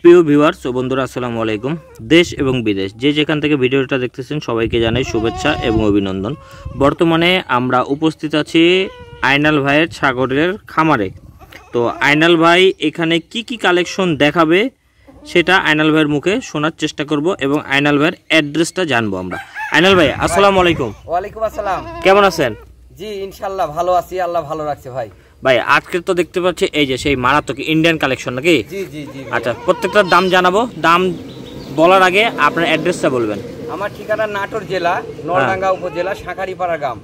প্রিয় ভিউয়ার্স ও বন্ধুরা আসসালামু আলাইকুম। দেশ এবং বিদেশ যে যেখান থেকে ভিডিওটা দেখতেছেন সবাইকে জানাই শুভেচ্ছা এবং অভিনন্দন। বর্তমানে আমরা উপস্থিত আছি আইনাল ভাইয়ের ছাগলের খামারে। তো আইনাল ভাই এখানে কি কি কালেকশন দেখাবে সেটা আইনাল ভাইয়ের মুখে শোনার চেষ্টা করব এবং আইনাল ভাইয়ের অ্যাড্রেসটা জানবো আমরা। আইনাল ভাই আসসালামু আলাইকুম। ওয়ালাইকুম আসসালাম। কেমন আছেন? জি ইনশাআল্লাহ ভালো আছি, আল্লাহ ভালো রাখছে ভাই। ভাই আজকে তো দেখতে পাচ্ছি এই যে সেই মারাত্মক ইন্ডিয়ান কালেকশন নাকি? জি জি জি। আচ্ছা, প্রত্যেকটার দাম জানাবো। দাম বলার আগে আপনার অ্যাড্রেসটা বলবেন। আমার ঠিকানা নাটোর জেলা নলডাঙ্গা উপজেলা শাঁখারীপাড়া গ্রাম।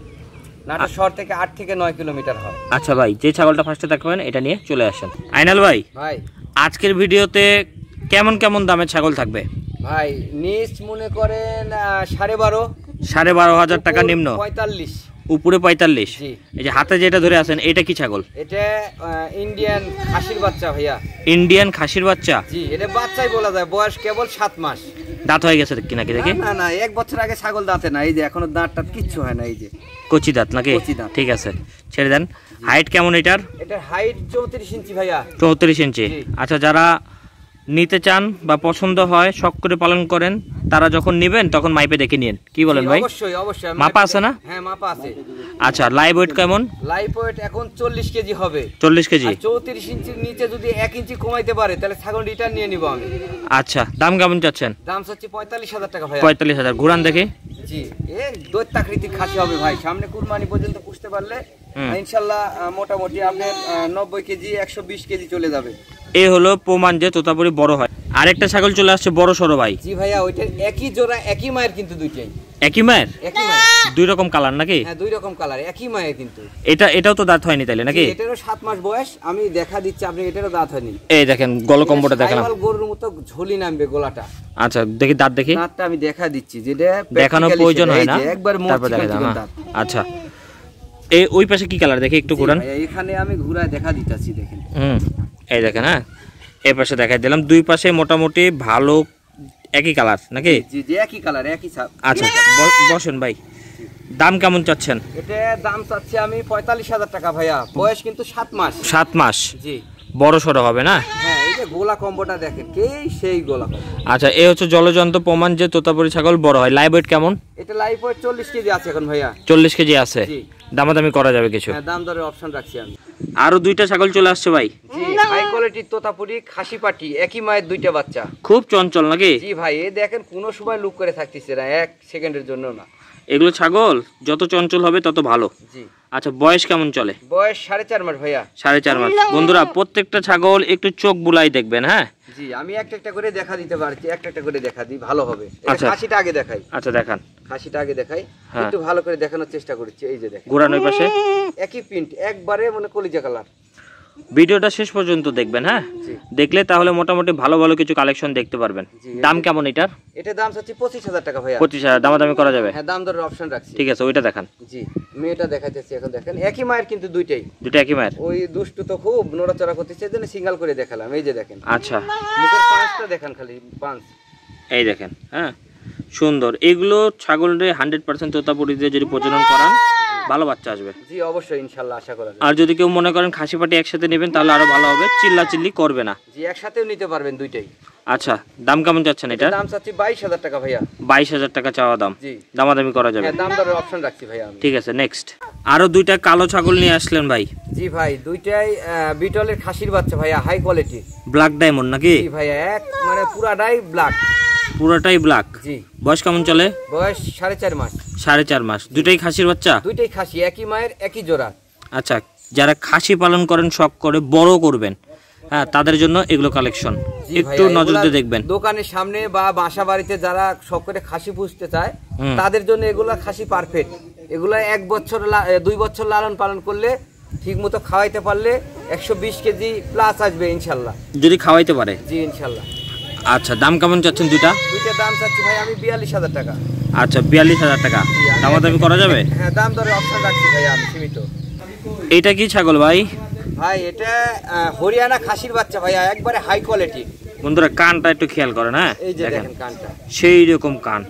নাটোর শহর থেকে 8 থেকে 9 কিলোমিটার হয়। আচ্ছা ভাই, যে ছাগলটা ফার্স্টে দেখবেন এটা নিয়ে চলে আসেন। আইনাল ভাই ভাই আজকের ভিডিওতে কেমন কেমন দামের ছাগল থাকবে? ভাই নিচ মনে করেন 12.5 12,500 টাকা নিম্ন, 45 উপরে 45। জি। এই যে হাতে যেটা ধরে আছেন এটা কি ছাগল? এটা ইন্ডিয়ান খাসির বাচ্চা ভাইয়া। ইন্ডিয়ান খাসির বাচ্চা? জি, এটা বাচ্চাই বলা যায়, বয়স কেবল 7 মাস। দাঁত হয়ে গেছে কি নাকি দেখি? না না 1 বছর আগে ছাগল দাঁতে না, এই যে এখনো দাঁতটা কিচ্ছু হয় না, এই যে কচি দাঁত নাকি? কচি দাঁত। ঠিক আছে, ছেড়ে দেন। হাইট কেমন এটার? এটার হাইট 34 ইঞ্চি ভাইয়া। 34 ইঞ্চি। আচ্ছা, যারা নিতে চান বা পছন্দ হয় শখ করে পালন করেন তারা যখন নেবেন তখন মাইপে দেখে নিন, কি বলেন ভাই? অবশ্যই অবশ্যই। মাপা আছে না? হ্যাঁ মাপা আছে। আচ্ছা, লাইভ ওয়েট কেমন? লাইভ ওয়েট এখন 40 কেজি হবে। 40 কেজি। 34 ইঞ্চির নিচে যদি 1 ইঞ্চি কমাইতে পারে তাহলে ছাগল রিটার্ন নিয়ে নিব আমি। আচ্ছা, দাম কেমন চাচ্ছেন? দাম চাচ্ছি 45,000 টাকা ভাই। 45,000। ঘুরান দেখি। জি, এই দৈত্যাকৃতির খাসি হবে ভাই, সামনে কুরবানি পর্যন্ত পুষতে পারলে ইনশাআল্লাহ মোটামুটি আপনার 90 কেজি 120 কেজি চলে যাবে। এই হলো প্রমাণ যে তোতাপুরি বড় হয়। আরেকটা ছাগল চলে আসছে বড় সরো ভাই। জি ভাইয়া, ওইটার একই জোড়া একই মায়ের, কিন্তু দুইটাই একই মায়ের। একই মায়ের, দুই রকম কালার নাকি? হ্যাঁ দুই রকম কালার, একই মায়ের কিন্তু। এটাও তো দাঁত হয়নি তাইলে নাকি? এটারও 7 মাস বয়স, আমি দেখা দিচ্ছি আপনি, এটারও দাঁত হয়নি। এই দেখেন গলকম্বটা দেখালাম। গরুর মতো ঝুলি নামবে গোলাটা। আচ্ছা দেখি দাঁত দেখি। দাঁতটা আমি দেখা দিচ্ছি, যেটা দেখানো প্রয়োজন হয় না, একবার তারপর দেখা দাঁত। আচ্ছা, এই ওই পাশে কি কালার দেখি একটু ঘুরান। এখানে আমি ঘুরায় দেখা দিতেছি, দেখেন। এই দেখেন। হ্যাঁ, এই পাশে দেখাই দিলাম। দুই পাশে মোটামুটি ভালো একই কালার নাকি? জি জি একই কালার একই ছাপ। আচ্ছা বসেন ভাই। দাম কেমন চাচ্ছেন? এটা দাম চাচ্ছি আমি 45,000 টাকা ভাইয়া। বয়স কিন্তু 7 মাস। 7 মাস। জি। বড় সড়ো হবে না? হ্যাঁ, এই যে গোলা কম্বোটা দেখেন, সেই গোলা কম্বো। আচ্ছা, এই হচ্ছে জলজন্ত প্রমাণ যে তোতাপুরি ছাগল বড় হয়। লাইভ ওয়েট কেমন? এটা লাইভ ওয়েট 40 কেজি আছে এখন ভাইয়া। 40 কেজি আছে। জি। দামাদামি করা যাবে কিছু? হ্যাঁ, দাম দরের অপশন রাখছি আমি। আরো দুইটা ছাগল চলে আসছে ভাই। জি, হাই কোয়ালিটির তোতাপুরি খাসি পাটি, একই মায়ের দুইটা বাচ্চা। খুব চঞ্চল নাকি? জি ভাই, এই দেখেন কোনো সময় লুক করে থাকতেছে না, 1 সেকেন্ডের জন্য না। এগুলো ছাগল যত চঞ্চল হবে তত ভালো। জি। আচ্ছা, বয়স কেমন চলে? বয়স 4.5 মাস ভাইয়া। 4.5 মাস। বন্ধুরা প্রত্যেকটা ছাগল একটু চোখ বুলাই দেখবেন। হ্যাঁ জি, আমি একটা করে দেখা দিতে পারছি, একটা করে দেখা দিই ভালো হবে। আচ্ছা, খাসিটা আগে দেখাই। আচ্ছা দেখান। খাসিটা আগে দেখাই, একটু ভালো করে দেখানোর চেষ্টা করছি। এই যে দেখেন ঘোরানোর পাশে একই প্রিন্ট, একবারে মানে কলিজা কালার। ভিডিওটা শেষ পর্যন্ত দেখবেন। হ্যাঁ, দেখলে তাহলে মোটামুটি ভালো ভালো কিছু কালেকশন দেখতে পারবেন। দাম কেমন এটার? এটা দাম চাচ্ছি 25,000 টাকা ভাইয়া। 25,000। দামাদামি করা যাবে? হ্যাঁ, দাম দরের অপশন রাখছি। ঠিক আছে, ওইটা দেখান। জি, মেয়েটা দেখাইতেছি এখন, দেখেন একই মায়ের কিন্তু দুইটাই। দুটো একই মায়ের। ওই দুষ্টু তো খুব নড়াচড়া করতেছে, জন্য সিঙ্গেল করে দেখালাম। এই যে দেখেন। আচ্ছা, মুখের পাঁচটা দেখেন, খালি পাঁচ। এই দেখেন। হ্যাঁ, সুন্দর। এগুলো ছাগলের 100% তোতাপুরি দিয়ে যদি প্রজনন করান ভালো বাচ্চা আসবে। জি অবশ্যই, ইনশাআল্লাহ আশা করা যায়। আর যদি কেউ মনে করেন খাসি পাটি একসাথে নেবেন তাহলে আরো ভালো হবে, চিল্লা চিল্লি করবে না। জি, একসাথেও নিতে পারবেন দুইটাই। আচ্ছা, দাম কেমন যাচ্ছেন এটা? দাম চাচ্ছি 22,000 টাকা ভাইয়া। 22,000 টাকা চাওয়া দাম। জি। দামাদামি করা যাবে? হ্যাঁ, দাম দরের অপশন রাখছি ভাইয়া আমি। ঠিক আছে, নেক্সট। আরো দুইটা কালো ছাগল নিয়ে আসলেন ভাই। জি ভাই, দুইটাই বিটলের খাসির বাচ্চা ভাইয়া, হাই কোয়ালিটি। ব্ল্যাক ডায়মন্ড নাকি? জি ভাইয়া, এক মানে পুরাটাই ব্ল্যাক। পুরোটাই ব্ল্যাক। জি। বয়স কেমন চলে? বয়স 4.5 মাস। 4.5 মাস। দুটাই খাসির বাচ্চা? দুইটাই খাসি, একই মায়ের একই জোড়া। আচ্ছা, যারা খাসি পালন করেন শখ করে বড় করবেন, হ্যাঁ তাদের জন্য এগুলো কালেকশন একটু নজর দিয়ে দেখবেন। দোকানের সামনে বা বাসা বাড়িতে যারা শখ করে খাসি পুষতে চায় তাদের জন্য এগুলা খাসি পারফেক্ট। এগুলা 1 বছর 2 বছর লালন পালন করলে, ঠিক মতো খাওয়াইতে পারলে 120 কেজি প্লাস আসবে ইনশাল্লাহ, যদি খাওয়াইতে পারে। জি ইনশাল্লাহ। আচ্ছা, দাম কেমন চাচ্ছেন দুইটা? দুইটা দাম চাচ্ছি ভাই আমি 42,000 টাকা। আচ্ছা, 42,000 টাকা। দামাদামি করা যাবে? হ্যাঁ, দাম দরে অপশন রাখছি ভাই আমি সীমিত। এইটা কি ছাগল ভাই? ভাই এটা হরিয়ানা খাসির বাচ্চা ভাইয়া, একবারে হাই কোয়ালিটি। বন্ধুরা কানটা একটু খেয়াল করেন। হ্যাঁ, এই যে দেখেন কানটা, সেই রকম কান।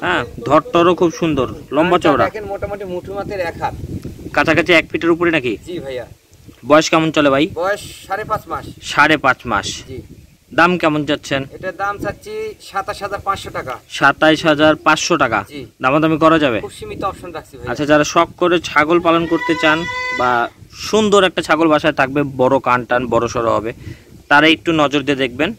হ্যাঁ, ধরটরও খুব সুন্দর, লম্বা চওড়া। দেখেন মোটামুটি মুঠো মাতের 1 হাত, কাছাকাছি 1 ফিটের উপরে নাকি? জি ভাইয়া। বয়স কেমন চলে ভাই? বয়স 5.5 মাস। 5.5 মাস। জি। দাম কেমন যাচ্ছেন? এটার দাম চাচ্ছি 27,500 টাকা। 27,500 টাকা। জি। দামাদামি করা যাবে? খুব সীমিত অপশন রাখছি ভাই। আচ্ছা, যারা শখ করে ছাগল পালন করতে চান বা সুন্দর একটা ছাগল বাসায় থাকবে, বড় কান টান বড় সড়ো হবে, তারা একটু নজর দিয়ে দেখবেন।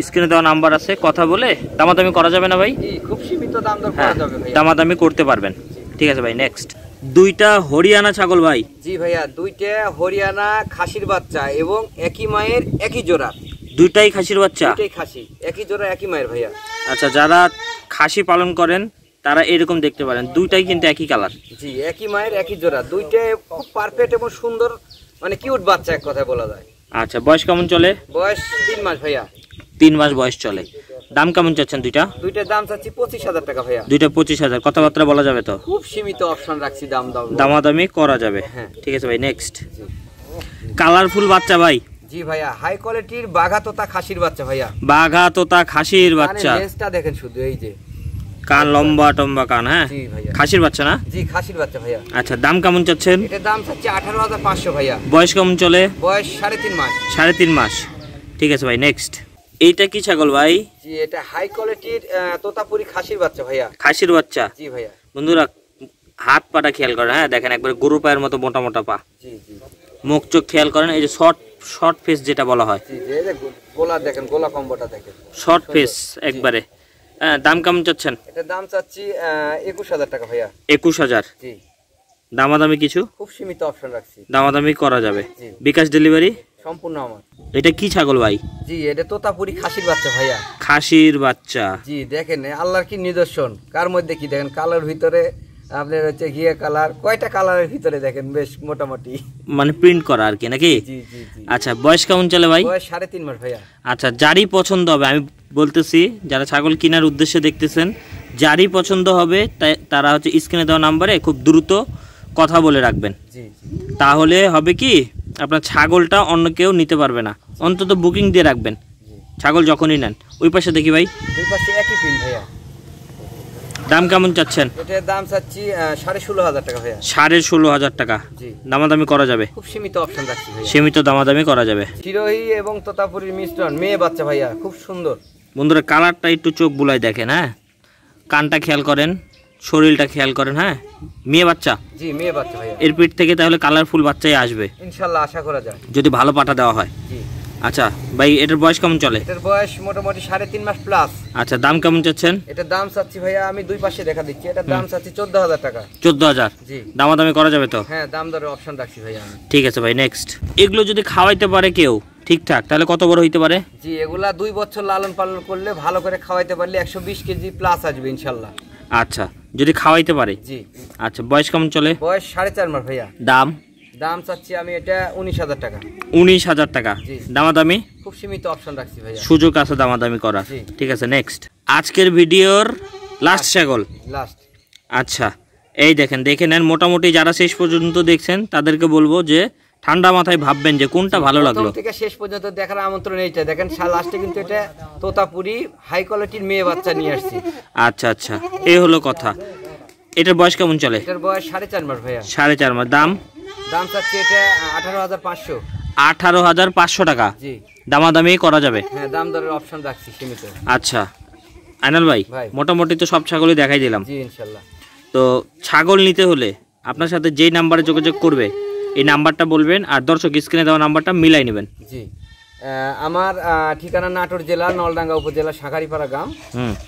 স্ক্রিনে দেওয়া নাম্বার আছে, কথা বলে দামাদামি করা যাবে না ভাই? জি, খুব সীমিত দাম দর হ্যাঁ, করা যাবে ভাই। দামাদামি করতে পারবেন। ঠিক আছে ভাই, নেক্সট। দুইটা হরিয়ানা ছাগল ভাই। জি ভাইয়া, দুইটা হরিয়ানা খাসির বাচ্চা এবং একই মায়ের একই জোড়া। দুইটাই খাসির বাচ্চা? দুইটাই খাসি, একই জোড়া একই মায়ের ভাইয়া। আচ্ছা, যারা খাসি পালন করেন তারা এরকম দেখতে পারেন, দুইটাই কিন্তু একই কালার। জি, একই মায়ের একই জোড়া, দুইটাই খুব পারফেক্ট এবং সুন্দর, মানে কিউট বাচ্চা এক কথায় বলা যায়। আচ্ছা, বয়স কেমন চলে? বয়স 3 মাস ভাইয়া। 3 মাস বয়স চলে। দাম কেমন চাচ্ছেন দুইটা? দুইটার দাম চাচ্ছি 25,000 টাকা ভাইয়া। দুইটা 25,000। কথাবার্তা বলা যাবে তো? খুব সীমিত অপশন রাখছি, দামাদামি করা যাবে। হ্যাঁ। ঠিক আছে ভাই, নেক্সট। কালারফুল বাচ্চা ভাই। জি ভাইয়া, হাই কোয়ালিটির বাঘা তোতা খাসির বাচ্চা ভাইয়া। বাঘা তোতা খাসির বাচ্চা। লেজটা দেখেন শুধু, এই যে কান লম্বা টম্বা কান। হ্যাঁ, জি ভাইয়া। খাসির বাচ্চা না? জি, খাসির বাচ্চা ভাইয়া। আচ্ছা, দাম কেমন চাচ্ছেন? এটার দাম চাচ্ছি 18,500 ভাইয়া। বয়স কেমন চলে? বয়স 3.5 মাস। 3.5 মাস। ঠিক আছে ভাই, নেক্সট। এইটা কি ছাগল ভাই? জি, এটা হাই কোয়ালিটির তোতাপুরি খাসির বাচ্চা ভাইয়া। খাসির বাচ্চা। জি ভাইয়া। বন্ধুরা হাত পাটা খেয়াল করেন। হ্যাঁ, দেখেন একবার গরু পায়ের মতো মোটা মোটা পা। জি জি। মুখ চোখ খেয়াল করেন, এই যে শর্ট ফেস যেটা বলা হয়। জি জি, এই যে গোলা দেখেন, গোলা কম্বোটা দেখেন, শর্ট ফেস একবারে। হ্যাঁ, দাম কেমন চাচ্ছেন? এটার দাম চাচ্ছি 21,000 টাকা ভাইয়া। 21,000। জি। দামাদামি কিছু? খুব সীমিত অপশন রাখছি, দামাদামি করা যাবে। জি। বিকাশ ডেলিভারি সম্পূর্ণ আমার। এটা কি ছাগল ভাই? জি, এটা তোতাপুরি খাসির বাচ্চা ভাইয়া। খাসির বাচ্চা। জি, দেখেন আল্লাহর কি নিদর্শন, কার মধ্যে কি দেখেন, কালার ভিতরে আপনার হচ্ছে ঘিয়া কালার, কয়টা কালারের ভিতরে দেখেন, বেশ মোটামুটি মানে প্রিন্ট করা আর কি, নাকি? জি জি জি। আচ্ছা, বয়স কেমন চলে ভাই? বয়স 3.5 মাস ভাইয়া। আচ্ছা, যারই পছন্দ হবে, আমি বলতেছি যারা ছাগল কেনার উদ্দেশ্যে দেখতেছেন, যারই পছন্দ হবে তারা হচ্ছে স্ক্রিনে দেওয়া নাম্বারে খুব দ্রুত কথা বলে রাখবেন। জি জি। তাহলে হবে কি, আপনার ছাগলটা অন্য কেউ নিতে পারবে না। অন্তত বুকিং দিয়ে রাখবেন ছাগল যখনই নেন। ওই পাশে দেখি ভাই, দুই পাশে একই পিন ভাইয়া। দাম কেমন চাচ্ছেন? এটার দাম চাচ্ছি 16,500 টাকা ভাইয়া। 16,500 টাকা। জি। দামাদামি করা যাবে? খুব সীমিত অপশন রাখছি ভাইয়া। সীমিত দামাদামি করা যাবে। চিরোহি এবং তোতাপুরির মিশ্রণ, মেয়ে বাচ্চা ভাইয়া, খুব সুন্দর। বন্ধুরা কালারটা একটু চোখ বুলাই দেখেন। হ্যাঁ, কানটা খেয়াল করেন, শরীরটা খেয়াল করেন। হ্যাঁ, মেয়ে বাচ্চা। জি, মেয়ে বাচ্চা ভাইয়া। এর পিঠ থেকে তাহলে কালারফুল বাচ্চাই আসবে ইনশাআল্লাহ, আশা করা যায়, যদি ভালো পাঠা দেওয়া হয়। জি। আচ্ছা ভাই, এটার বয়স কেমন চলে? এটার বয়স মোটামুটি 3.5 মাস প্লাস। আচ্ছা, দাম কেমন চাচ্ছেন? এটার দাম চাচ্ছি ভাইয়া, আমি দুই পাশে দেখা দিচ্ছি, এটার দাম চাচ্ছি 14,000 টাকা। 14,000। জি। দামাদামি করা যাবে তো? হ্যাঁ, দাম দরের অপশন রাখছি ভাইয়া আমি। ঠিক আছে ভাই, নেক্সট। এগুলো যদি খাওয়াইতে পারে কেউ ঠিকঠাক, তাহলে কত বড় হইতে পারে? জি, এগুলা 2 বছর লালন পালন করলে, ভালো করে খাওয়াইতে পারলে 120 কেজি প্লাস আসবে ইনশাআল্লাহ। আচ্ছা, যদি খাওয়াইতে পারে। জি। আচ্ছা, বয়স কেমন চলে? বয়স 4.5 মাস ভাইয়া। দাম? দাম চাচ্ছি আমি এটা 19,000 টাকা। 19,000 টাকা। জি। দামাদামি? খুব সীমিত অপশন রাখছি ভাইয়া। সুযোগ আছে দামাদামি করার। জি। ঠিক আছে, নেক্সট। আজকের ভিডিওর লাস্ট ছাগল। লাস্ট। আচ্ছা, এই দেখেন, দেখে নেন। মোটামুটি যারা শেষ পর্যন্ত দেখছেন তাদেরকে বলবো যে ঠান্ডা মাথায় ভাববেন যে কোনটা ভালো লাগলো। প্রথম থেকে শেষ পর্যন্ত দেখার আমন্ত্রণ এইটা দেখেন। লাস্টে কিন্তু এটা তোতাপুরি হাই কোয়ালিটির মেয়ে বাচ্চা নিয়ে আসছি। আচ্ছা আচ্ছা, এই হলো কথা। এটার বয়স কেমন চলে? এটার বয়স 4.5 মাস ভাইয়া। 4.5 মাস। দাম? দাম চাচ্ছি এটা 18,500। 18,500 টাকা। জি। দামাদামি করা যাবে? হ্যাঁ, দাম দরের অপশন রাখছি সীমিত। আচ্ছা আইনাল ভাই, ভাই। মোটামুটি তো সব ছাগলই দেখাই দিলাম। জি, ইনশাআল্লাহ। তো ছাগল নিতে হলে আপনার সাথে যেই নাম্বারে যোগাযোগ করবে এই নাম্বারটা বলবেন, আর দর্শক স্ক্রিনে দেওয়া নাম্বারটা মিলাই নেবেন। জি। আমার ঠিকানা নাটোর জেলা নলডাঙ্গা উপজেলা শাখারিপাড়া গ্রাম।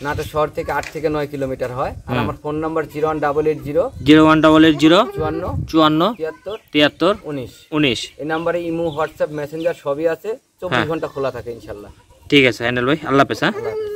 নাটোর শহর থেকে 8 থেকে 9 কিলোমিটার হয়। আর আমার ফোন নাম্বার 01880 01880 54 54 73 73 19। 19। এই নাম্বারে ইমো, হোয়াটসঅ্যাপ, মেসেঞ্জার সবই আছে, 24 ঘন্টা খোলা থাকে ইনশাআল্লাহ। ঠিক আছে আইনাল ভাই, আল্লাহ হাফেজ। হ্যাঁ। আল্লাহ হাফেজ।